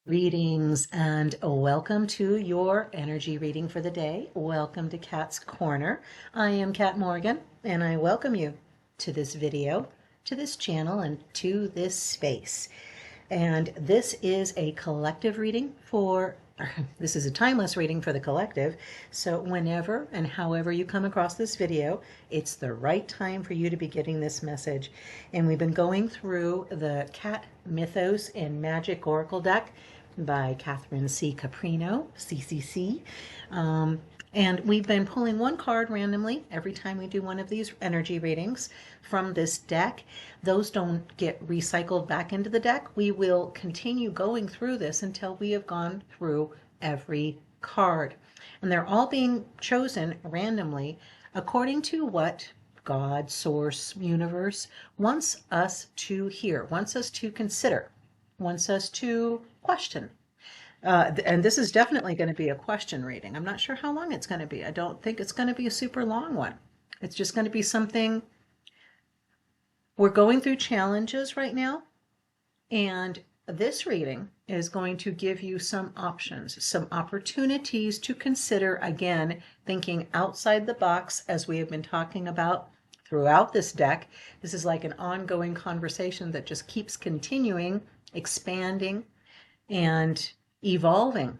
Greetings and welcome to your energy reading for the day. Welcome to Cat's Corner. I am Cat Morgan and I welcome you to this video, to this channel, and to this space. And this is a collective reading this is a timeless reading for the collective. So whenever and however you come across this video, it's the right time for you to be getting this message. And we've been going through the Cat Mythos and Magic Oracle deck by Catherine C. Caprino, CCC. And we've been pulling one card randomly every time we do one of these energy readings from this deck. Those don't get recycled back into the deck. We will continue going through this until we have gone through every card. And they're all being chosen randomly according to what God, Source, Universe wants us to hear, wants us to consider, wants us to question. And this is definitely going to be a question reading. I'm not sure how long it's going to be. I don't think it's going to be a super long one. It's just going to be something. We're going through challenges right now, and this reading is going to give you some options, some opportunities to consider, again, thinking outside the box, as we have been talking about throughout this deck. This is like an ongoing conversation that just keeps continuing, expanding, and evolving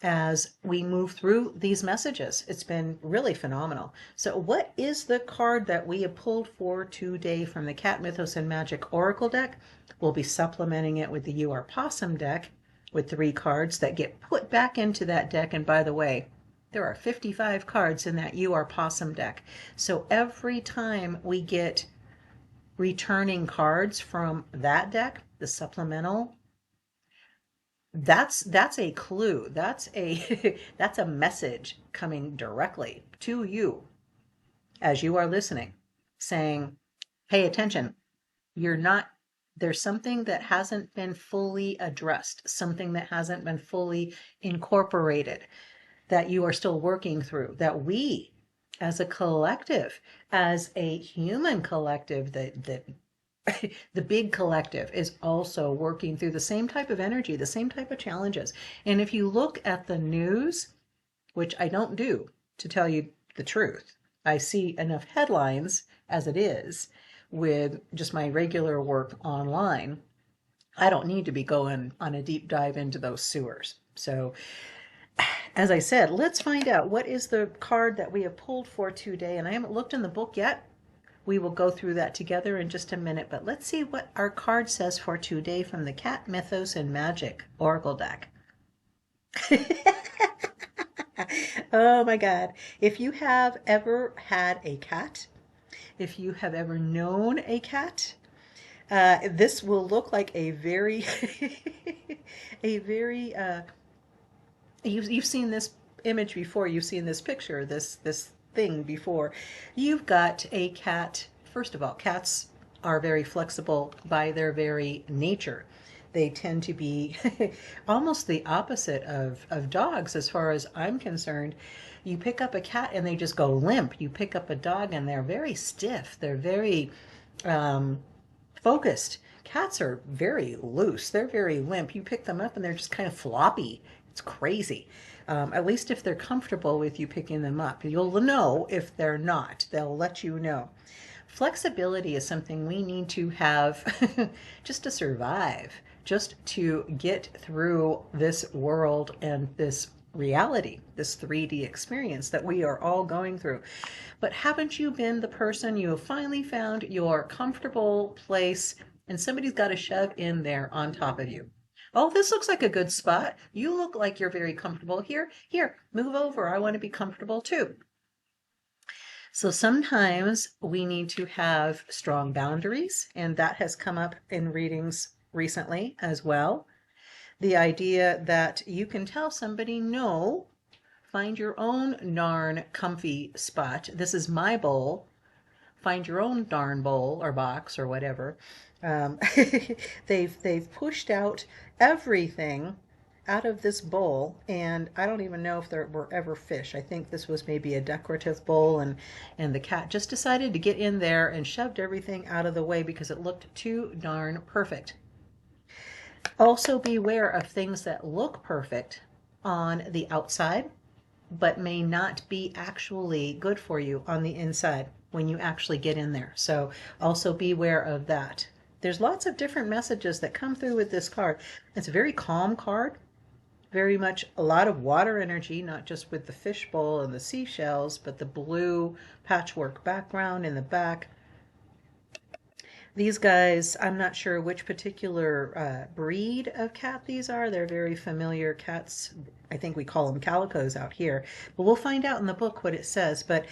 as we move through these messages. It's been really phenomenal. So what is the card that we have pulled for today from the Cat Mythos and Magic Oracle deck? We'll be supplementing it with the Are Pawsome deck with 3 cards that get put back into that deck. And by the way, there are 55 cards in that Are Pawsome deck. So every time we get returning cards from that deck, the supplemental, that's a clue. That's a that's a message coming directly to you as you are listening, saying, pay attention. There's something that hasn't been fully addressed, something that hasn't been fully incorporated, that you are still working through, that we as a collective, as a human collective, that the big collective is also working through the same type of energy, the same type of challenges. And if you look at the news, which I don't do, to tell you the truth, I see enough headlines as it is with just my regular work online. I don't need to be going on a deep dive into those sewers. So as I said, let's find out what is the card that we have pulled for today. And I haven't looked in the book yet. We will go through that together in just a minute, but let's see what our card says for today from the Cat Mythos and Magic Oracle deck. Oh my God. If you have ever had a cat, if you have ever known a cat, this will look like a very, you've seen this image before, you've seen this picture, this thing before. You've got a cat. First of all, cats are very flexible by their very nature. They tend to be almost the opposite of dogs as far as I'm concerned. You pick up a cat and they just go limp. You pick up a dog and they're very stiff. They're very focused. Cats are very loose. They're very limp. You pick them up and they're just kind of floppy. It's crazy. At least if they're comfortable with you picking them up. You'll know if they're not. They'll let you know. Flexibility is something we need to have just to survive, just to get through this world and this reality, this 3D experience that we are all going through. But haven't you been the person, you have finally found your comfortable place and somebody's got to shove in there on top of you? Oh, this looks like a good spot. You look like you're very comfortable here. Here, move over. I want to be comfortable too. So sometimes we need to have strong boundaries, and that has come up in readings recently as well. The idea that you can tell somebody, no, find your own darn comfy spot. This is my bowl. Find your own darn bowl or box or whatever. They've pushed out everything out of this bowl, and I don't even know if there were ever fish. I think this was maybe a decorative bowl, and the cat just decided to get in there and shoved everything out of the way because it looked too darn perfect. Also beware of things that look perfect on the outside, but may not be actually good for you on the inside when you actually get in there. So also beware of that. There's lots of different messages that come through with this card. It's a very calm card, very much a lot of water energy, not just with the fishbowl and the seashells, but the blue patchwork background in the back. These guys, I'm not sure which particular breed of cat these are. They're very familiar cats. I think we call them calicos out here. But we'll find out in the book what it says. But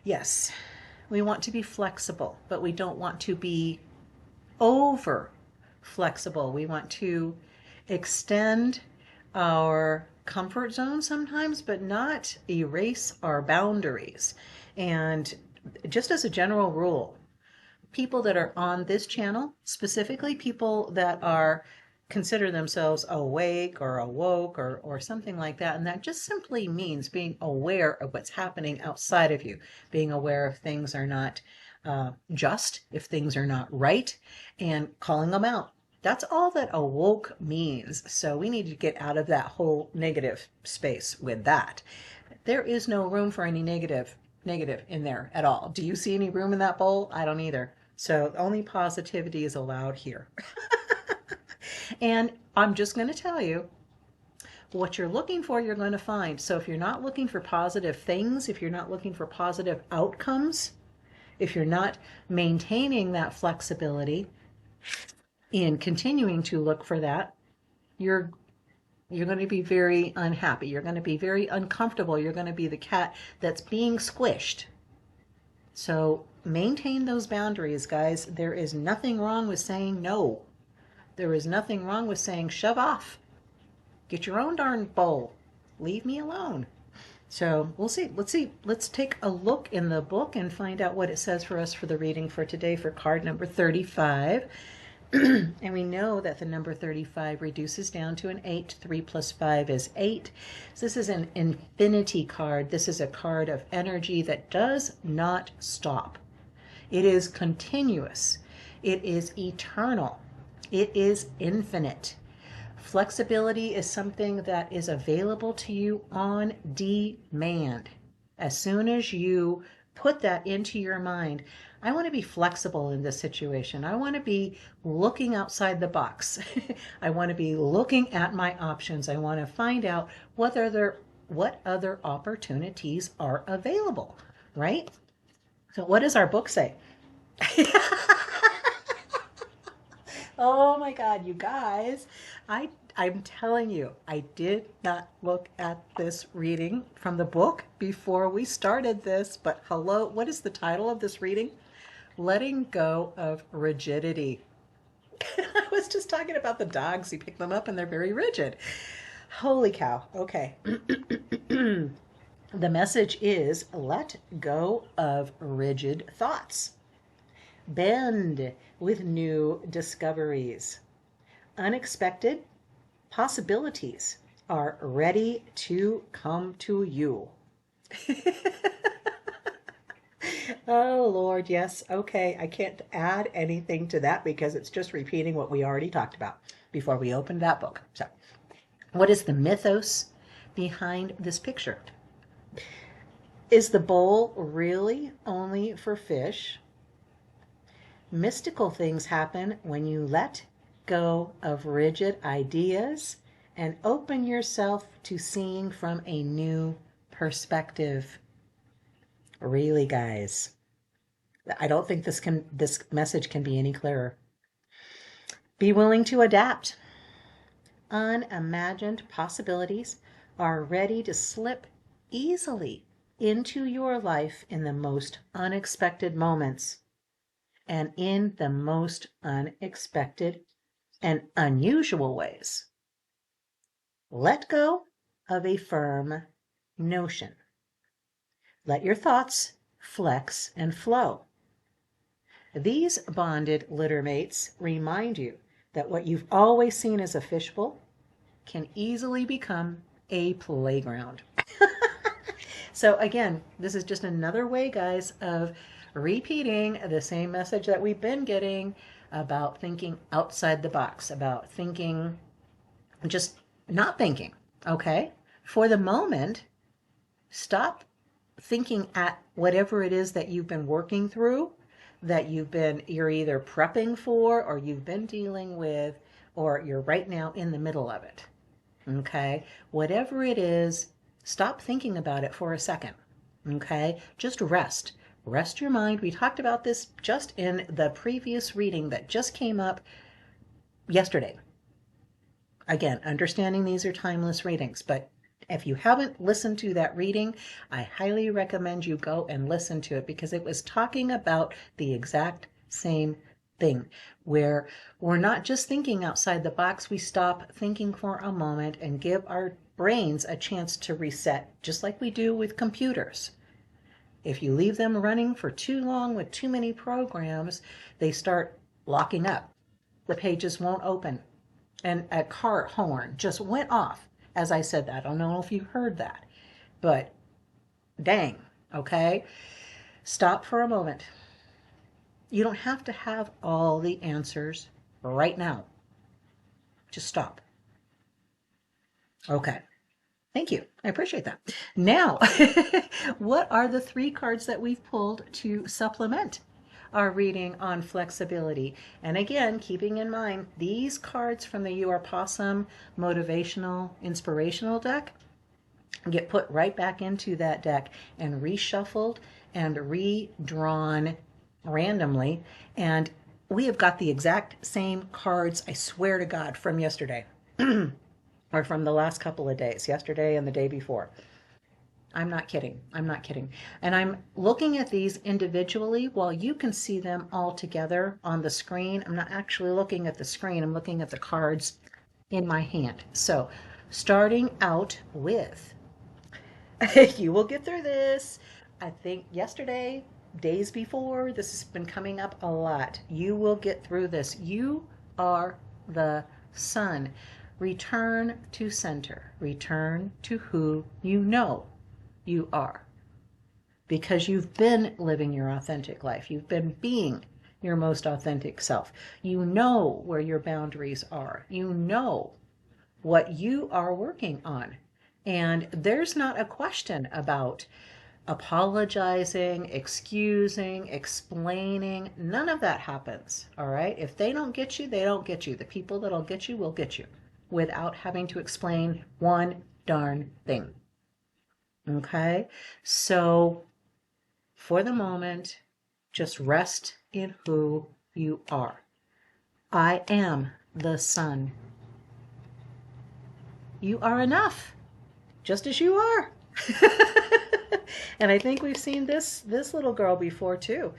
yes, we want to be flexible, but we don't want to be over flexible. We want to extend our comfort zone sometimes, but not erase our boundaries. And just as a general rule, people that are on this channel, specifically people that are consider themselves awake or awoke or something like that, and that just simply means being aware of what's happening outside of you, being aware if things are not just, if things are not right, and calling them out. That's all that awoke means. So we need to get out of that whole negative space with that. There is no room for any negative in there at all. Do you see any room in that bowl? I don't either. So only positivity is allowed here. And I'm just going to tell you, what you're looking for, you're going to find. So if you're not looking for positive things, if you're not looking for positive outcomes, if you're not maintaining that flexibility in continuing to look for that, you're going to be very unhappy. You're going to be very uncomfortable. You're going to be the cat that's being squished. So maintain those boundaries, guys. There is nothing wrong with saying no. There is nothing wrong with saying shove off. Get your own darn bowl. Leave me alone. So we'll see. Let's see. Let's take a look in the book and find out what it says for us for the reading for today for card number 35. And we know that the number 35 reduces down to an 8. 3 plus 5 is 8. So this is an infinity card. This is a card of energy that does not stop. It is continuous. It is eternal. It is infinite. Flexibility is something that is available to you on demand. As soon as you put that into your mind, I want to be flexible in this situation. I want to be looking outside the box. I want to be looking at my options. I want to find out what other opportunities are available, right? So what does our book say? Oh my God, you guys, I'm telling you, I did not look at this reading from the book before we started this, but hello, what is the title of this reading? Letting Go of Rigidity. I was just talking about the dogs. You pick them up and they're very rigid. Holy cow. Okay. The message is let go of rigid thoughts. Bend with new discoveries. Unexpected possibilities are ready to come to you. Oh, Lord, yes. Okay, I can't add anything to that because it's just repeating what we already talked about before we opened that book. So, what is the mythos behind this picture? Is the bowl really only for fish? Mystical things happen when you let go of rigid ideas and open yourself to seeing from a new perspective. Really, guys, I don't think this message can be any clearer. Be willing to adapt. Unimagined possibilities are ready to slip easily into your life in the most unexpected moments and in the most unexpected and unusual ways. Let go of a firm notion. Let your thoughts flex and flow. These bonded littermates remind you that what you've always seen as a fishbowl can easily become a playground. So again, this is just another way, guys, of repeating the same message that we've been getting about thinking outside the box, about thinking, just not thinking, okay? For the moment, stop thinking at whatever it is that you've been working through, that you're either prepping for, or you've been dealing with, or you're right now in the middle of it. Okay? Whatever it is, stop thinking about it for a second. Okay? Just rest. Rest your mind. We talked about this just in the previous reading that just came up yesterday. Again, understanding these are timeless readings, but if you haven't listened to that reading, I highly recommend you go and listen to it, because it was talking about the exact same thing, where we're not just thinking outside the box. We stop thinking for a moment and give our brains a chance to reset, just like we do with computers. If you leave them running for too long with too many programs, they start locking up. The pages won't open. And a car horn just went off as I said that. I don't know if you heard that, but dang, okay? Stop for a moment. You don't have to have all the answers right now. Just stop. Okay. Thank you. I appreciate that. Now, what are the 3 cards that we've pulled to supplement our reading on flexibility? And again, keeping in mind, these cards from the Are Pawsome motivational inspirational deck get put right back into that deck and reshuffled and redrawn randomly. And we have got the exact same cards, I swear to God, from yesterday. Or from the last couple of days, yesterday and the day before. I'm not kidding. I'm not kidding. And I'm looking at these individually while you can see them all together on the screen. I'm not actually looking at the screen. I'm looking at the cards in my hand. So starting out with, you will get through this. I think yesterday, days before, this has been coming up a lot. You will get through this. You are the sun. Return to center. Return to who you know you are. Because you've been living your authentic life. You've been being your most authentic self. You know where your boundaries are. You know what you are working on. And there's not a question about apologizing, excusing, explaining. None of that happens. All right? If they don't get you, they don't get you. The people that'll get you will get you, without having to explain one darn thing. Okay? So for the moment, just rest in who you are. I am the sun. You are enough, just as you are. And I think we've seen this little girl before too.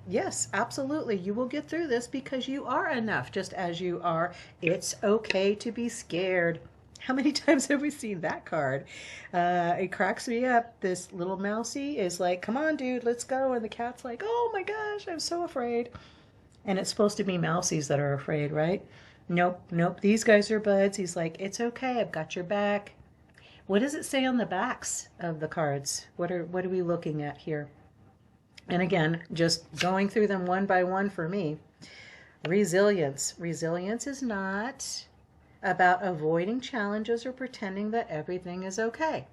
Yes, absolutely. You will get through this because you are enough, just as you are. It's okay to be scared. How many times have we seen that card? It cracks me up. This little mousie is like, come on, dude, let's go. And the cat's like, oh my gosh, I'm so afraid. And it's supposed to be mousies that are afraid, right? Nope, nope. These guys are buds. He's like, it's okay. I've got your back. What does it say on the backs of the cards? What are we looking at here? And again, just going through them one by one for me. Resilience. Resilience is not about avoiding challenges or pretending that everything is okay.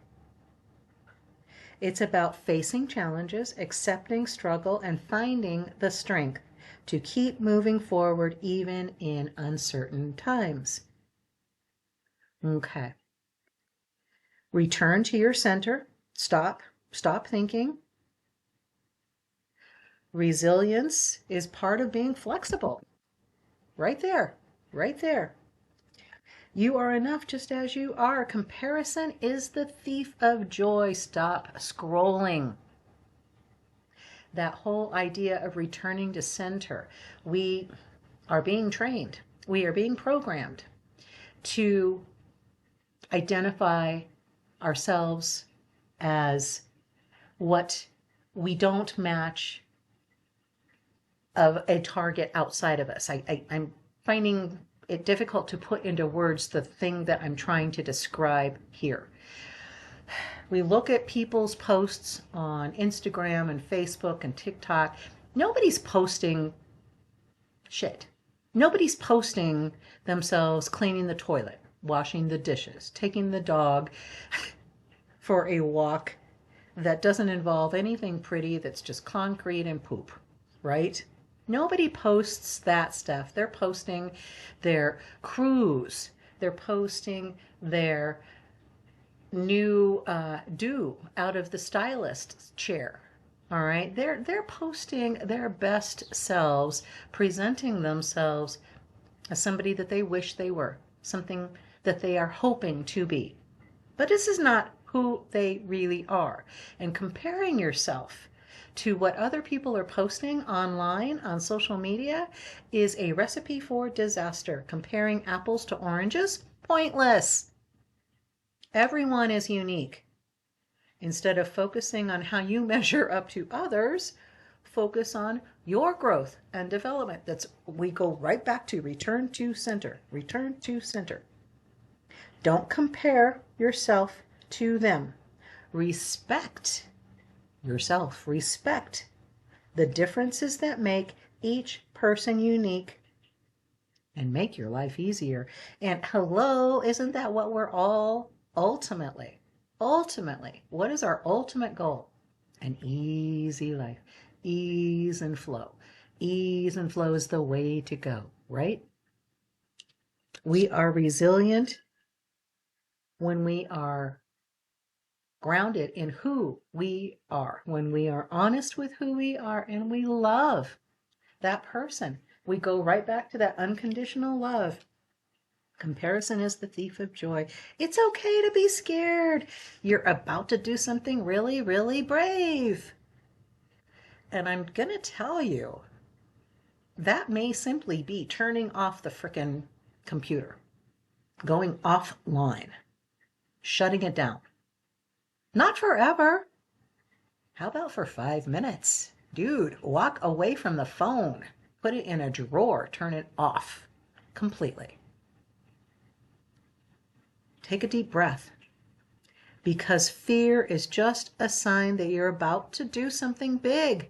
It's about facing challenges, accepting struggle, and finding the strength to keep moving forward even in uncertain times. Okay. Return to your center. Stop thinking. Resilience is part of being flexible. Right there, right there. You are enough just as you are. Comparison is the thief of joy. Stop scrolling. That whole idea of returning to center. We are being trained. We are being programmed to identify ourselves as what we don't match of a target outside of us. I'm finding it difficult to put into words the thing that I'm trying to describe here. We look at people's posts on Instagram and Facebook and TikTok. Nobody's posting shit. Nobody's posting themselves cleaning the toilet, washing the dishes, taking the dog for a walk that doesn't involve anything pretty, that's just concrete and poop, right? Nobody posts that stuff. They're posting their cruise. They're posting their new do out of the stylist's chair. All right, they're posting their best selves, presenting themselves as somebody that they wish they were, something that they are hoping to be. But this is not who they really are. And comparing yourself to what other people are posting online on social media is a recipe for disaster. Comparing apples to oranges, pointless. Everyone is unique. Instead of focusing on how you measure up to others, focus on your growth and development. We go right back to return to center. Return to center. Don't compare yourself to them. Respect yourself. Respect the differences that make each person unique and make your life easier. And hello, isn't that what we're all ultimately, what is our ultimate goal? An easy life. Ease and flow. Ease and flow is the way to go, right? We are resilient when we are grounded in who we are, when we are honest with who we are and we love that person. We go right back to that unconditional love. Comparison is the thief of joy. It's okay to be scared. You're about to do something really, really brave. And I'm going to tell you, that may simply be turning off the frickin' computer, going offline, shutting it down. Not forever. How about for 5 minutes? Dude, walk away from the phone. Put it in a drawer. Turn it off completely. Take a deep breath. Because fear is just a sign that you're about to do something big.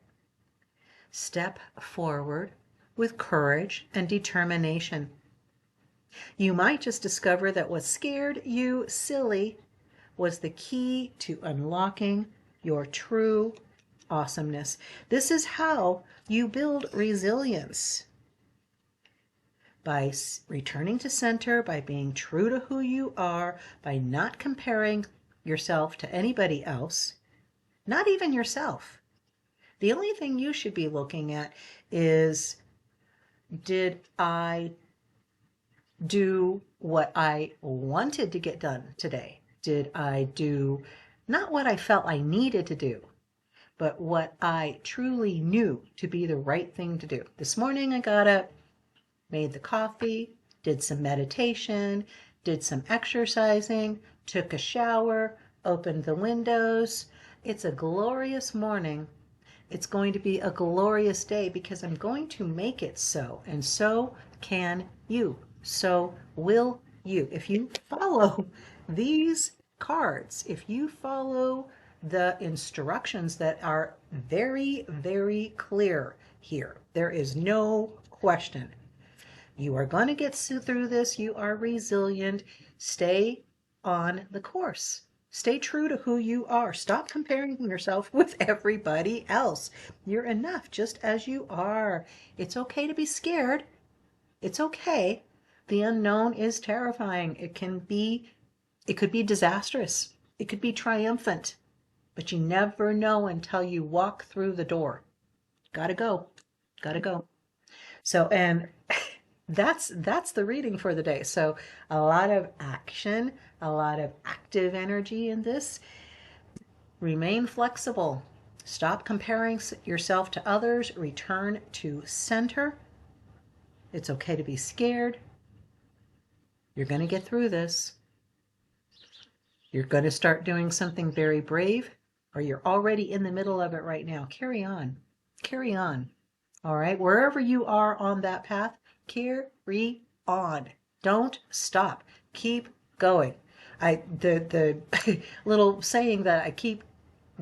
Step forward with courage and determination. You might just discover that what scared you silly was the key to unlocking your true awesomeness. This is how you build resilience. By returning to center, by being true to who you are, by not comparing yourself to anybody else, not even yourself. The only thing you should be looking at is, did I do what I wanted to get done today? Did I do not what I felt I needed to do, but what I truly knew to be the right thing to do? This morning I got up, made the coffee, did some meditation, did some exercising, took a shower, opened the windows. It's a glorious morning. It's going to be a glorious day because I'm going to make it so. And so can you. So will you. If you follow these cards, if you follow the instructions that are very, very clear here, there is no question. You are going to get through this. You are resilient. Stay on the course. Stay true to who you are. Stop comparing yourself with everybody else. You're enough just as you are. It's okay to be scared. It's okay. The unknown is terrifying. It could be disastrous. It could be triumphant. But you never know until you walk through the door. Gotta go. Gotta go. So, and that's the reading for the day. So a lot of action, a lot of active energy in this. Remain flexible. Stop comparing yourself to others. Return to center. It's okay to be scared. You're going to get through this. You're going to start doing something very brave, or you're already in the middle of it right now. Carry on. Carry on. All right? Wherever you are on that path, carry on. Don't stop. Keep going. The little saying that I keep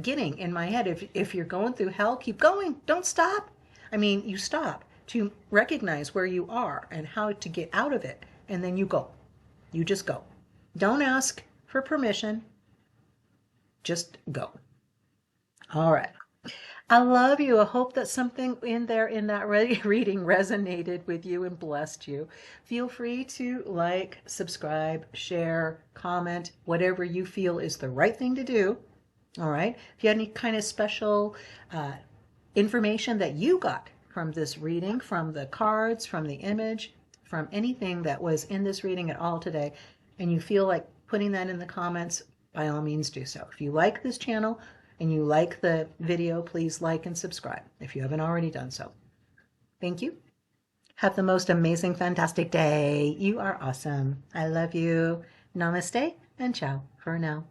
getting in my head, if you're going through hell, keep going. Don't stop. I mean, you stop to recognize where you are and how to get out of it. And then you go. You just go. Don't ask for permission. Just go. All right. I love you. I hope that something in there in that reading resonated with you and blessed you. Feel free to like, subscribe, share, comment, whatever you feel is the right thing to do. All right. If you had any kind of special information that you got from this reading, from the cards, from the image, from anything that was in this reading at all today, and you feel like putting that in the comments, by all means do so. If you like this channel and you like the video, please like and subscribe if you haven't already done so. Thank you. Have the most amazing, fantastic day. You are awesome. I love you. Namaste and ciao for now.